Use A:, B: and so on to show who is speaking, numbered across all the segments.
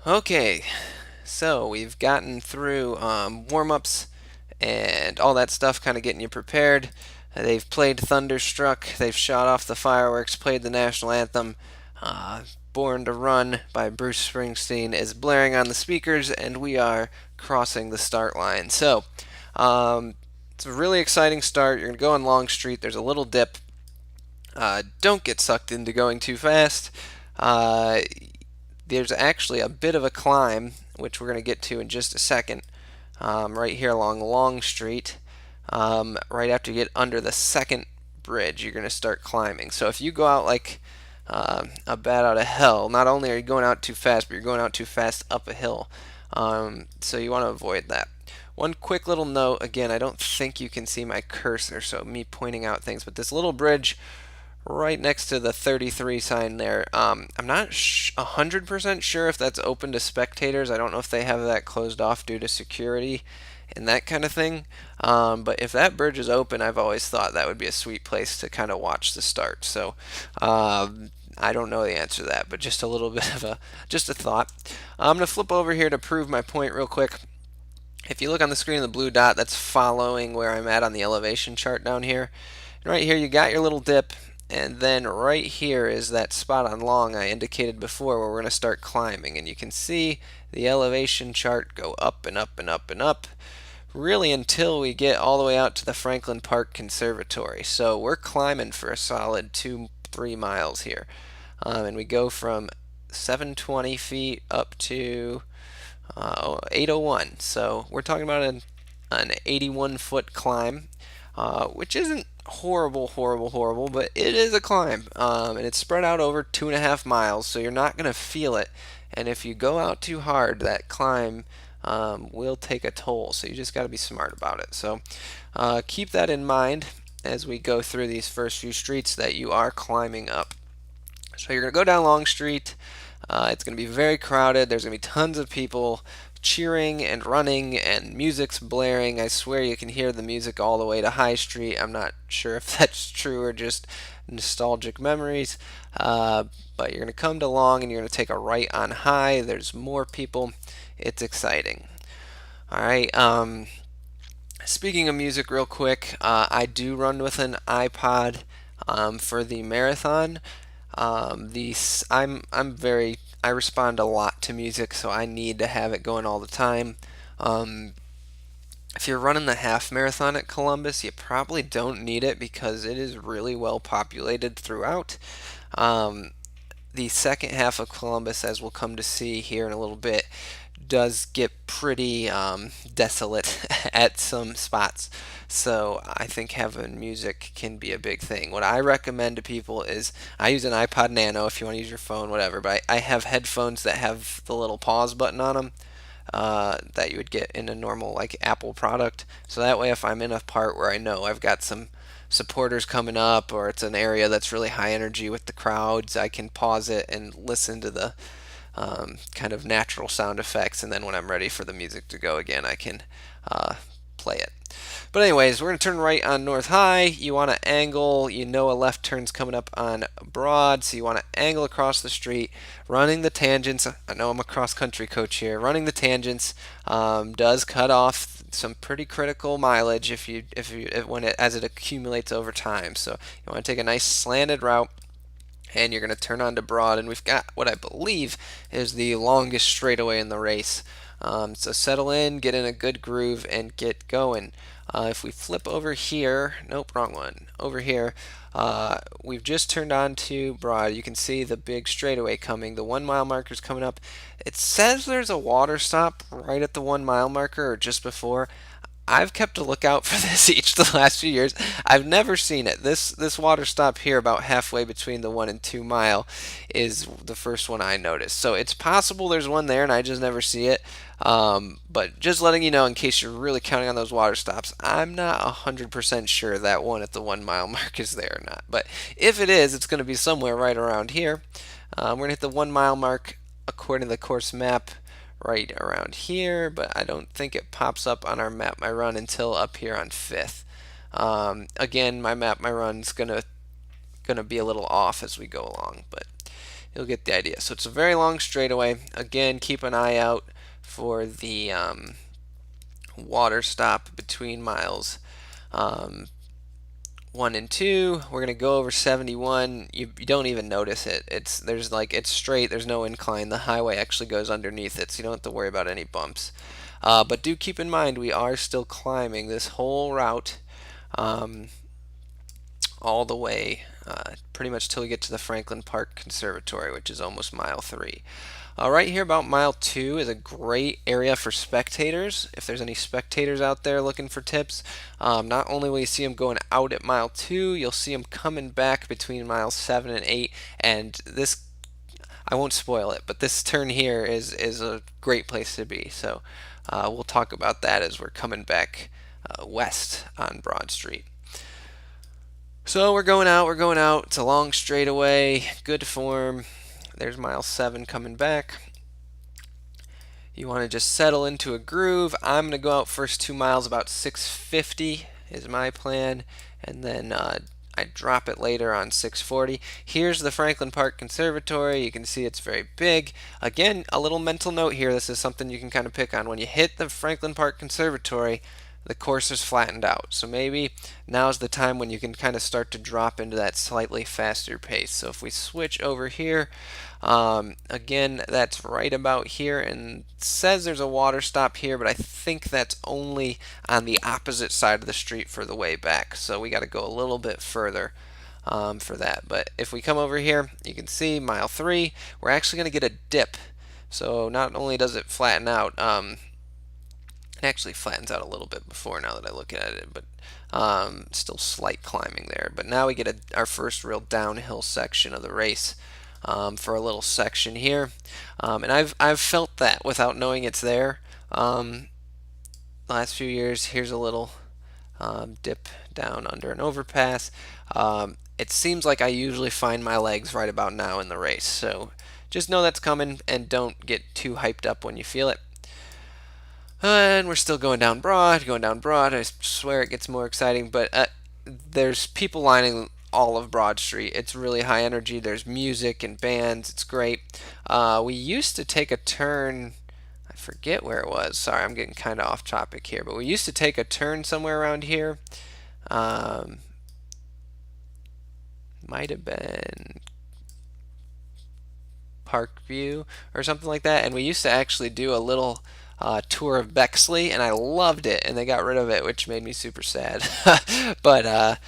A: Okay, so we've gotten through warm-ups and all that stuff, kind of getting you prepared. They've played Thunderstruck, they've shot off the fireworks, played the national anthem. Uh, Born to Run by Bruce Springsteen is blaring on the speakers, and we are crossing the start line. So, it's a really exciting start. You're going to go on Long Street, there's a little dip. Don't get sucked into going too fast. Uh, there's actually a bit of a climb, which we're going to get to in just a second, right here along Long Street. Right after you get under the second bridge, you're going to start climbing. So if you go out like a bat out of hell, not only are you going out too fast, but you're going out too fast up a hill. So you want to avoid that. One quick little note again, I don't think you can see my cursor, so me pointing out things, but this little bridge right next to the 33 sign there. I'm not 100% sure if that's open to spectators. I don't know if they have that closed off due to security and that kind of thing. But if that bridge is open, I've always thought that would be a sweet place to kind of watch the start. So I don't know the answer to that, but just a little bit of just a thought. I'm going to flip over here to prove my point real quick. If you look on the screen, the blue dot, that's following where I'm at on the elevation chart down here. And right here, you got your little dip, and then right here is that spot on Long I indicated before where we're going to start climbing. And you can see the elevation chart go up and up and up and up, really until we get all the way out to the Franklin Park Conservatory. So we're climbing for a solid 2-3 miles here. And we go from 720 feet up to 801. So we're talking about an 81-foot climb, which isn't horrible, but it is a climb. And it's spread out over 2.5 miles, so you're not going to feel it. And if you go out too hard, that climb will take a toll. So you just got to be smart about it. So keep that in mind as we go through these first few streets that you are climbing up. So you're going to go down Long Street. It's going to be very crowded. There's going to be tons of people cheering and running, and music's blaring. I swear you can hear the music all the way to High Street. I'm not sure if that's true or just nostalgic memories. But you're going to come to Long and you're going to take a right on High. There's more people. It's exciting. All right. Speaking of music, real quick, I do run with an iPod for the marathon. I respond a lot to music, so I need to have it going all the time. Um, if you're running the half marathon at Columbus, you probably don't need it because it is really well populated throughout. Um, the second half of Columbus, as we'll come to see here in a little bit, does get pretty desolate at some spots. So I think having music can be a big thing. What I recommend to people is I use an iPod Nano if you want to use your phone, whatever. But I have headphones that have the little pause button on them that you would get in a normal like Apple product. So that way, if I'm in a part where I know I've got some supporters coming up or it's an area that's really high energy with the crowds, I can pause it and listen to the kind of natural sound effects, and then when I'm ready for the music to go again, I can play it. But anyways, we're going to turn right on North High. You want to angle. You know a left turn's coming up on Broad, so you want to angle across the street, running the tangents. I know I'm a cross-country coach here. Running the tangents does cut off some pretty critical mileage as it accumulates over time. So you want to take a nice slanted route, and you're going to turn onto Broad, and we've got what I believe is the longest straightaway in the race. So settle in, get in a good groove, and get going. If we flip over here, nope, wrong one. Over here, we've just turned on to Broad. You can see the big straightaway coming. The 1 mile marker is coming up. It says there's a water stop right at the 1 mile marker or just before. I've kept a lookout for this each the last few years. I've never seen it. This water stop here, about halfway between the 1 and 2 mile, is the first one I noticed. So it's possible there's one there and I just never see it. But just letting you know in case you're really counting on those water stops, I'm not 100% sure that one at the 1 mile mark is there or not. But if it is, it's going to be somewhere right around here. We're going to hit the 1 mile mark according to the course map right around here, but I don't think it pops up on our map my run until up here on 5th. Again, my map my run's gonna be a little off as we go along, but you'll get the idea. So it's a very long straightaway. Again, keep an eye out for the water stop between miles um, 1 and 2. We're gonna go over 71. You don't even notice it. It's straight. There's no incline. The highway actually goes underneath it, so you don't have to worry about any bumps. But do keep in mind we are still climbing this whole route. Um, all the way pretty much till we get to the Franklin Park Conservatory, which is almost mile 3. Right here about mile 2 is a great area for spectators. If there's any spectators out there looking for tips, not only will you see them going out at mile 2, you'll see them coming back between miles 7 and 8. And this, I won't spoil it, but this turn here is a great place to be. So we'll talk about that as we're coming back west on Broad Street. So we're going out, we're going out. It's a long straightaway, good form. There's mile 7 coming back. You want to just settle into a groove. I'm going to go out first 2 miles about 650 is my plan, and then I drop it later on 640. Here's the Franklin Park Conservatory. You can see it's very big. Again, a little mental note here. This is something you can kind of pick on. When you hit the Franklin Park Conservatory, the course is flattened out. So maybe now's the time when you can kind of start to drop into that slightly faster pace. So if we switch over here, again, that's right about here, and it says there's a water stop here, but I think that's only on the opposite side of the street for the way back. So we got to go a little bit further for that. But if we come over here, you can see mile 3, we're actually going to get a dip. So not only does it flatten out, it actually flattens out a little bit before now that I look at it, but still slight climbing there. But now we get our first real downhill section of the race for a little section here. And I've felt that without knowing it's there. The last few years, here's a little dip down under an overpass. It seems like I usually find my legs right about now in the race. So just know that's coming and don't get too hyped up when you feel it. And we're still going down Broad, going down Broad. I swear it gets more exciting, but there's people lining all of Broad Street. It's really high energy. There's music and bands. It's great. We used to take a turn. I forget where it was. Sorry, I'm getting kind of off topic here, but we used to take a turn somewhere around here. Might have been Parkview or something like that, and we used to actually do a little tour of Bexley, and I loved it, and they got rid of it, which made me super sad. But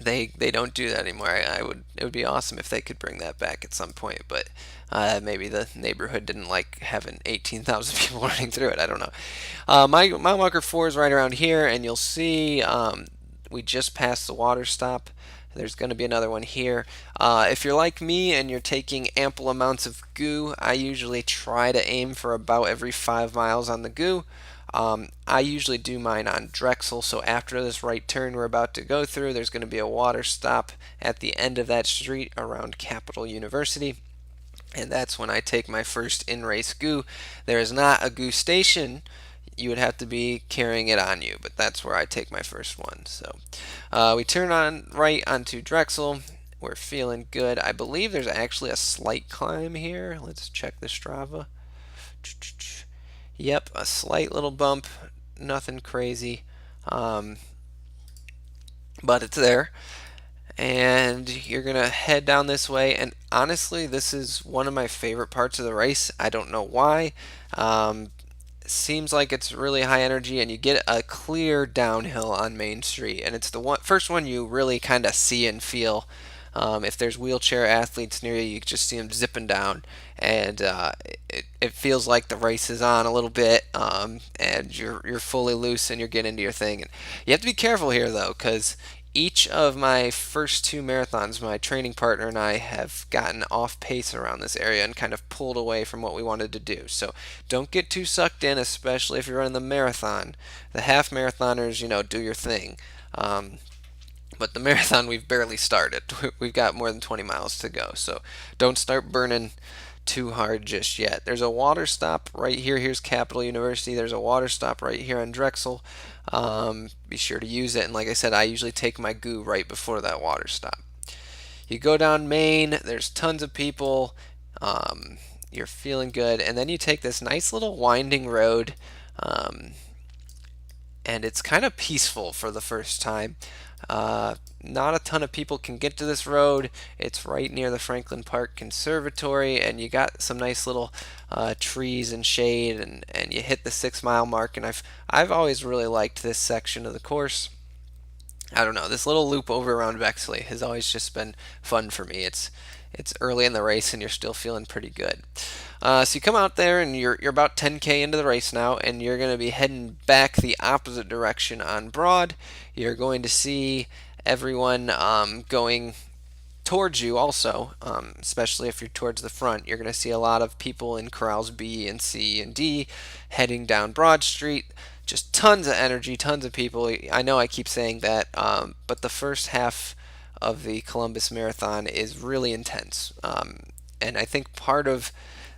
A: they don't do that anymore. It would be awesome if they could bring that back at some point, but maybe the neighborhood didn't like having 18,000 people running through it. I don't know. Mile marker 4 is right around here, and you'll see we just passed the water stop. There's going to be another one here. If you're like me and you're taking ample amounts of goo, I usually try to aim for about every 5 miles on the goo. I usually do mine on Drexel, so after this right turn we're about to go through, there's going to be a water stop at the end of that street around Capital University. And that's when I take my first in-race goo. There is not a goo station. You would have to be carrying it on you, but that's where I take my first one. So we turn on right onto Drexel. We're feeling good. I believe there's actually a slight climb here. Let's check the Strava. Yep, a slight little bump. Nothing crazy, but it's there. And you're gonna head down this way, and honestly this is one of my favorite parts of the race. I don't know why. Seems like it's really high energy, and you get a clear downhill on Main Street, and it's the first one you really kind of see and feel. If there's wheelchair athletes near you, you just see them zipping down, and it feels like the race is on a little bit, and you're fully loose and you're getting into your thing. And you have to be careful here though, because each of my first 2 marathons, my training partner and I have gotten off pace around this area and kind of pulled away from what we wanted to do. So don't get too sucked in, especially if you're running the marathon. The half marathoners, do your thing. But the marathon, we've barely started. We've got more than 20 miles to go. So don't start burning too hard just yet. There's a water stop right here. Here's Capital University. There's a water stop right here on Drexel. Be sure to use it. And like I said, I usually take my goo right before that water stop. You go down Main, there's tons of people. Um, you're feeling good, and then you take this nice little winding road, um, and it's kind of peaceful for the first time. Not a ton of people can get to this road. It's right near the Franklin Park Conservatory, and you got some nice little trees and shade, and you hit the 6 mile mark. And I've always really liked this section of the course. I don't know. This little loop over around Bexley has always just been fun for me. It's early in the race and you're still feeling pretty good. So you come out there and you're about 10K into the race now, and you're going to be heading back the opposite direction on Broad. You're going to see everyone going towards you also, especially if you're towards the front. You're going to see a lot of people in corrals B and C and D heading down Broad Street. Just tons of energy, tons of people. I know I keep saying that, but the first half of the Columbus Marathon is really intense. And I think part of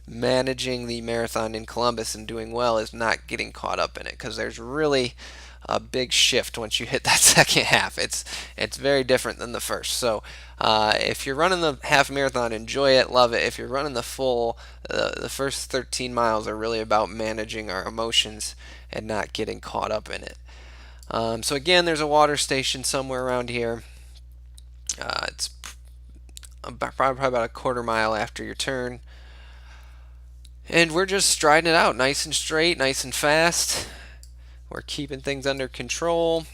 A: managing the marathon in Columbus and doing well is not getting caught up in it, because there's really a big shift once you hit that second half. It's very different than the first. So if you're running the half marathon, enjoy it, love it. If you're running the full, the first 13 miles are really about managing our emotions and not getting caught up in it. So again, there's a water station somewhere around here. It's probably about a quarter mile after your turn. And we're just striding it out nice and straight, nice and fast. We're keeping things under control.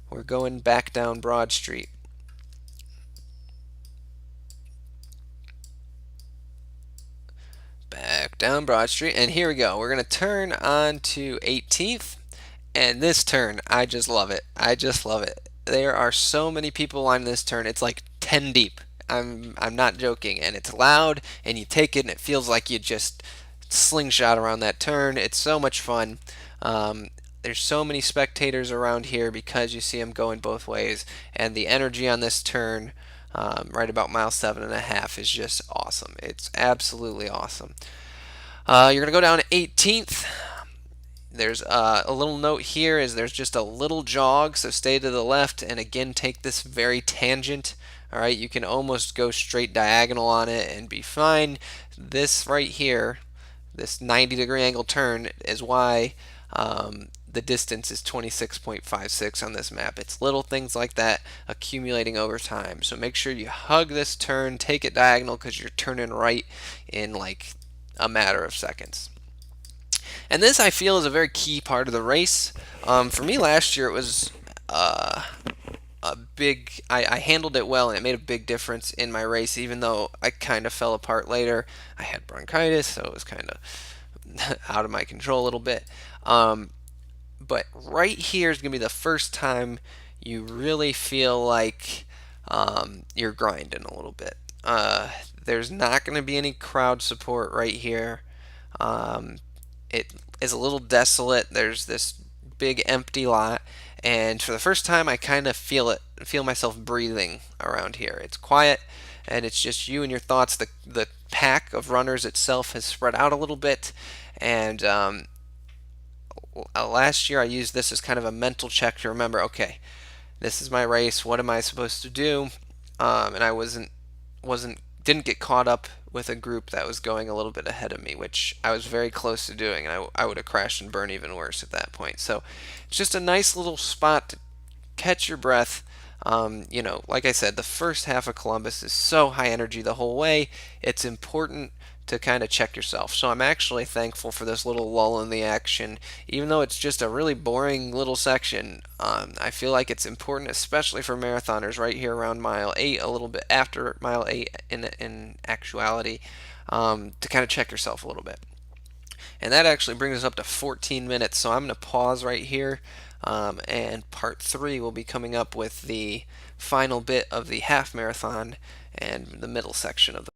A: We're going back down Broad Street. Back down Broad Street, and here we go. We're going to turn on to 18th, and this turn, I just love it. I just love it. There are so many people lining this turn. It's like 10 deep. I'm not joking, and it's loud, and you take it, and it feels like you just slingshot around that turn. It's so much fun. There's so many spectators around here because you see them going both ways, and the energy on this turn, right about mile 7.5, is just awesome. It's absolutely awesome. You're gonna go down to 18th. There's a little note here is there's just a little jog, so stay to the left, and again take this very tangent. All right, you can almost go straight diagonal on it and be fine. This right here, this 90-degree angle turn, is why the distance is 26.56 on this map. It's little things like that accumulating over time. So make sure you hug this turn, take it diagonal, because you're turning right in like a matter of seconds. And this, I feel, is a very key part of the race. For me last year, it was a big, I handled it well, and it made a big difference in my race, even though I kind of fell apart later. I had bronchitis, so it was kind of out of my control a little bit. But right here is going to be the first time you really feel like you're grinding a little bit. There's not going to be any crowd support right here. It is a little desolate. There's this big empty lot, and for the first time I kind of feel myself breathing around here. It's quiet, and it's just you and your thoughts. The pack of runners itself has spread out a little bit, and last year I used this as kind of a mental check to remember, okay, this is my race, what am I supposed to do? And I didn't get caught up with a group that was going a little bit ahead of me, which I was very close to doing, and I would have crashed and burned even worse at that point. So it's just a nice little spot to catch your breath. Like I said, the first half of Columbus is so high energy the whole way. It's important to kind of check yourself. So I'm actually thankful for this little lull in the action. Even though it's just a really boring little section, I feel like it's important, especially for marathoners, right here around mile 8, a little bit after mile 8 in actuality, to kind of check yourself a little bit. And that actually brings us up to 14 minutes, so I'm going to pause right here, and part 3 will be coming up with the final bit of the half marathon and the middle section of the